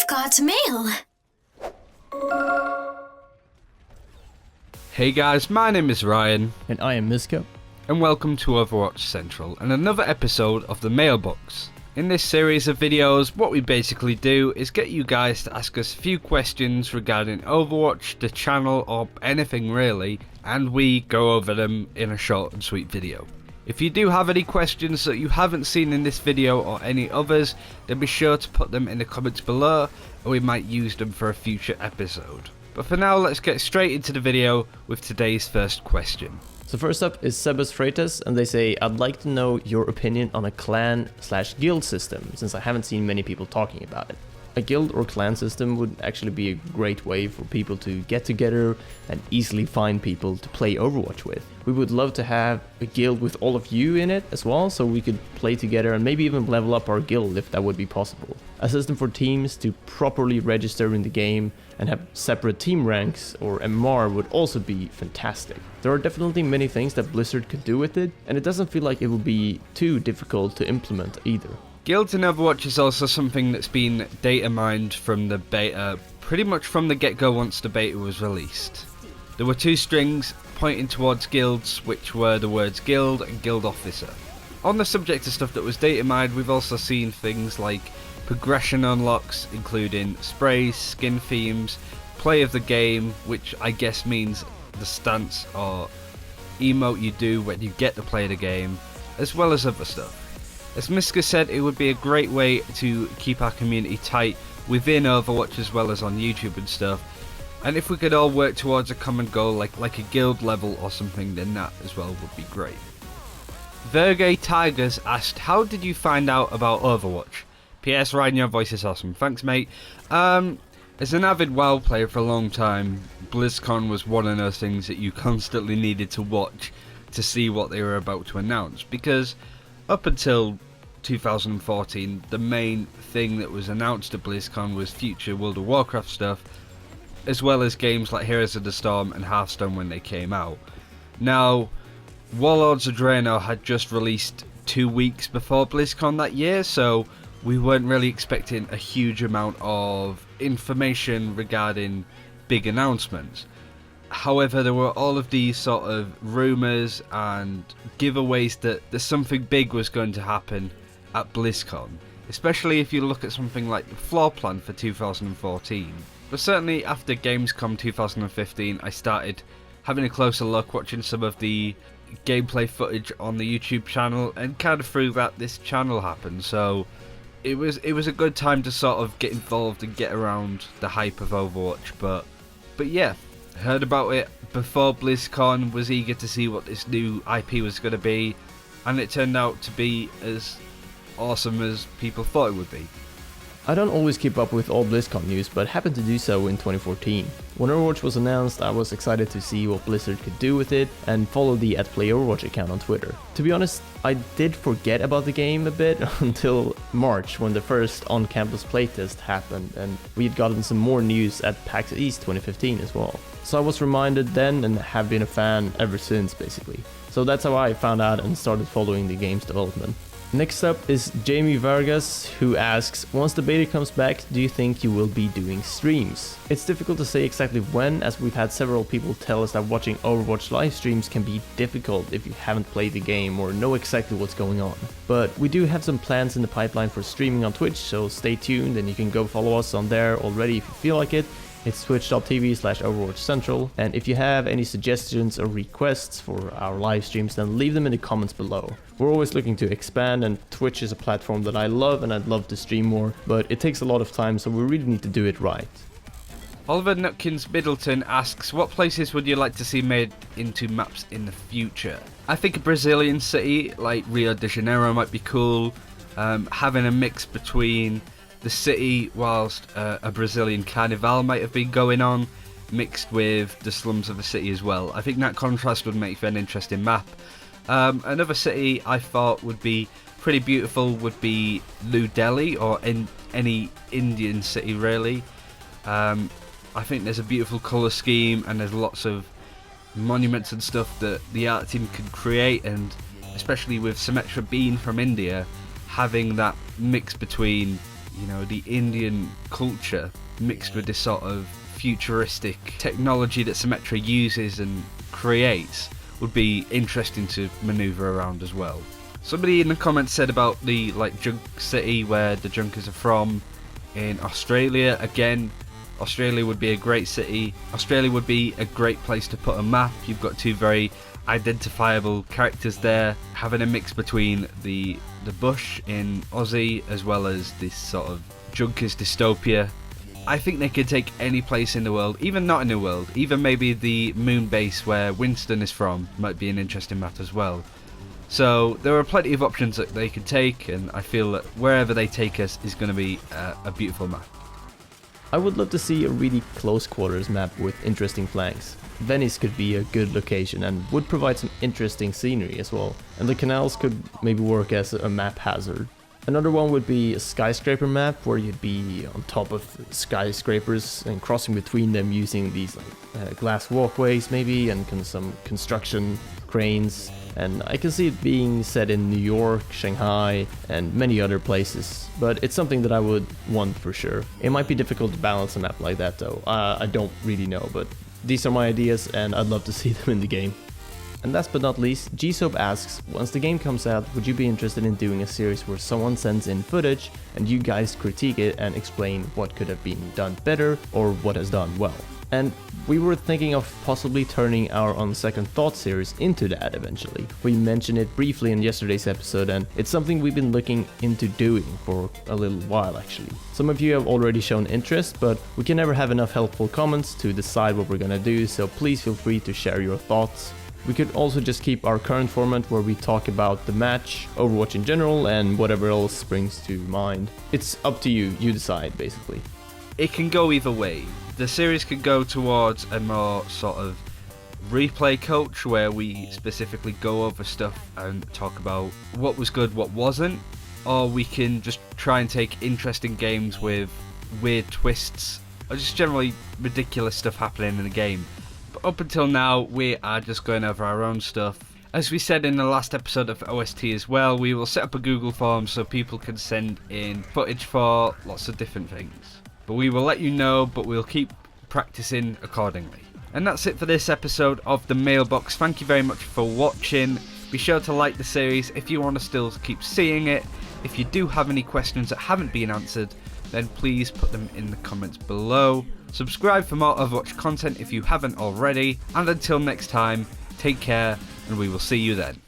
I've got mail. Hey guys, my name is Ryan, And I am Misko. and welcome to Overwatch Central and another episode of the Meilbox. In this series of videos, what we basically do is get you guys to ask us a few questions regarding Overwatch, the channel, or anything really, and we go over them in a short and sweet video. If you do have any questions that you haven't seen in this video or any others, then be sure to put them in the comments below, and we might use them for a future episode. But for now, let's get straight into the video with today's first question. So first up is Sebas Freitas, and they say, I'd like to know your opinion on a clan/guild system, since I haven't seen many people talking about it. A guild or clan system would actually be a great way for people to get together and easily find people to play Overwatch with. We would love to have a guild with all of you in it as well, so we could play together and maybe even level up our guild if that would be possible. A system for teams to properly register in the game and have separate team ranks or MR would also be fantastic. There are definitely many things that Blizzard could do with it, and it doesn't feel like it would be too difficult to implement either. Guilds in Overwatch is also something that's been data mined from the beta, pretty much from the get-go once the beta was released. There were two strings pointing towards guilds, which were the words guild and guild officer. On the subject of stuff that was data mined, we've also seen things like progression unlocks, including sprays, skin themes, play of the game, which I guess means the stance or emote you do when you get to play the game, as well as other stuff. As Miska said, it would be a great way to keep our community tight within Overwatch as well as on YouTube and stuff. And if we could all work towards a common goal like a guild level or something, then that as well would be great. Vergay Tigers asked, how did you find out about Overwatch? PS Ryan, your voice is awesome. Thanks, mate. As an avid WoW player for a long time, BlizzCon was one of those things that you constantly needed to watch to see what they were about to announce, because up until 2014, the main thing that was announced at BlizzCon was future World of Warcraft stuff, as well as games like Heroes of the Storm and Hearthstone when they came out. Now, Warlords of Draenor had just released 2 weeks before BlizzCon that year, so we weren't really expecting a huge amount of information regarding big announcements. However, there were all of these sort of rumours and giveaways that something big was going to happen at BlizzCon, especially if you look at something like the floor plan for 2014. But certainly after Gamescom 2015, I started having a closer look, watching some of the gameplay footage on the YouTube channel, and kind of through that this channel happened, so it was a good time to sort of get involved and get around the hype of Overwatch. But yeah, heard about it before BlizzCon, was eager to see what this new IP was going to be, and it turned out to be as awesome as people thought it would be. I don't always keep up with all BlizzCon news, but happened to do so in 2014. When Overwatch was announced, I was excited to see what Blizzard could do with it and follow the @PlayOverwatch account on Twitter. To be honest, I did forget about the game a bit until March, when the first on-campus playtest happened, and we had gotten some more news at PAX East 2015 as well. So I was reminded then and have been a fan ever since, basically. So that's how I found out and started following the game's development. Next up is Jamie Vargas, who asks, once the beta comes back, do you think you will be doing streams? It's difficult to say exactly when, as we've had several people tell us that watching Overwatch live streams can be difficult if you haven't played the game or know exactly what's going on. But we do have some plans in the pipeline for streaming on Twitch, so stay tuned and you can go follow us on there already if you feel like it. It's twitch.tv/Overwatch Central, and if you have any suggestions or requests for our live streams, then leave them in the comments below. We're always looking to expand, and Twitch is a platform that I love and I'd love to stream more, but it takes a lot of time, so we really need to do it right. Oliver Nutkins Middleton asks, what places would you like to see made into maps in the future? I think a Brazilian city like Rio de Janeiro might be cool, having a mix between the city whilst a Brazilian carnival might have been going on, mixed with the slums of the city as well. I think that contrast would make for an interesting map. Another city I thought would be pretty beautiful would be New Delhi, or in any Indian city really. I think there's a beautiful colour scheme and there's lots of monuments and stuff that the art team can create, and especially with Symmetra being from India, having that mix between you know, the Indian culture mixed with this sort of futuristic technology that Symmetra uses and creates would be interesting to maneuver around as well. Somebody in the comments said about the junk city where the junkers are from in Australia. Again, Australia would be a great city. Australia would be a great place to put a map. You've got two very identifiable characters there, having a mix between the bush in Aussie as well as this sort of junkers dystopia. I think they could take any place in the world, even not in the world, even maybe the moon base where Winston is from might be an interesting map as well. So there are plenty of options that they could take, and I feel that wherever they take us is going to be a beautiful map. I would love to see a really close quarters map with interesting flanks. Venice could be a good location and would provide some interesting scenery as well, and the canals could maybe work as a map hazard. Another one would be a skyscraper map where you'd be on top of skyscrapers and crossing between them using these glass walkways maybe, and some construction cranes. And I can see it being set in New York, Shanghai, and many other places, but it's something that I would want for sure. It might be difficult to balance a map like that though, I don't really know, but these are my ideas and I'd love to see them in the game. And last but not least, G-Soap asks, once the game comes out, would you be interested in doing a series where someone sends in footage and you guys critique it and explain what could have been done better or what has done well? And we were thinking of possibly turning our On Second Thought series into that eventually. We mentioned it briefly in yesterday's episode, and it's something we've been looking into doing for a little while actually. Some of you have already shown interest, but we can never have enough helpful comments to decide what we're gonna do, so please feel free to share your thoughts. We could also just keep our current format where we talk about the match, Overwatch in general, and whatever else springs to mind. It's up to you, you decide basically. It can go either way. The series could go towards a more sort of replay coach where we specifically go over stuff and talk about what was good, what wasn't, or we can just try and take interesting games with weird twists or just generally ridiculous stuff happening in the game. But up until now, we are just going over our own stuff. As we said in the last episode of OST as well, we will set up a Google form so people can send in footage for lots of different things. But we will let you know, but we'll keep practicing accordingly. And that's it for this episode of the Meilbox. Thank you very much for watching. Be sure to like the series if you want to still keep seeing it. If you do have any questions that haven't been answered, then please put them in the comments below. Subscribe for more Overwatch content if you haven't already. And until next time, take care and we will see you then.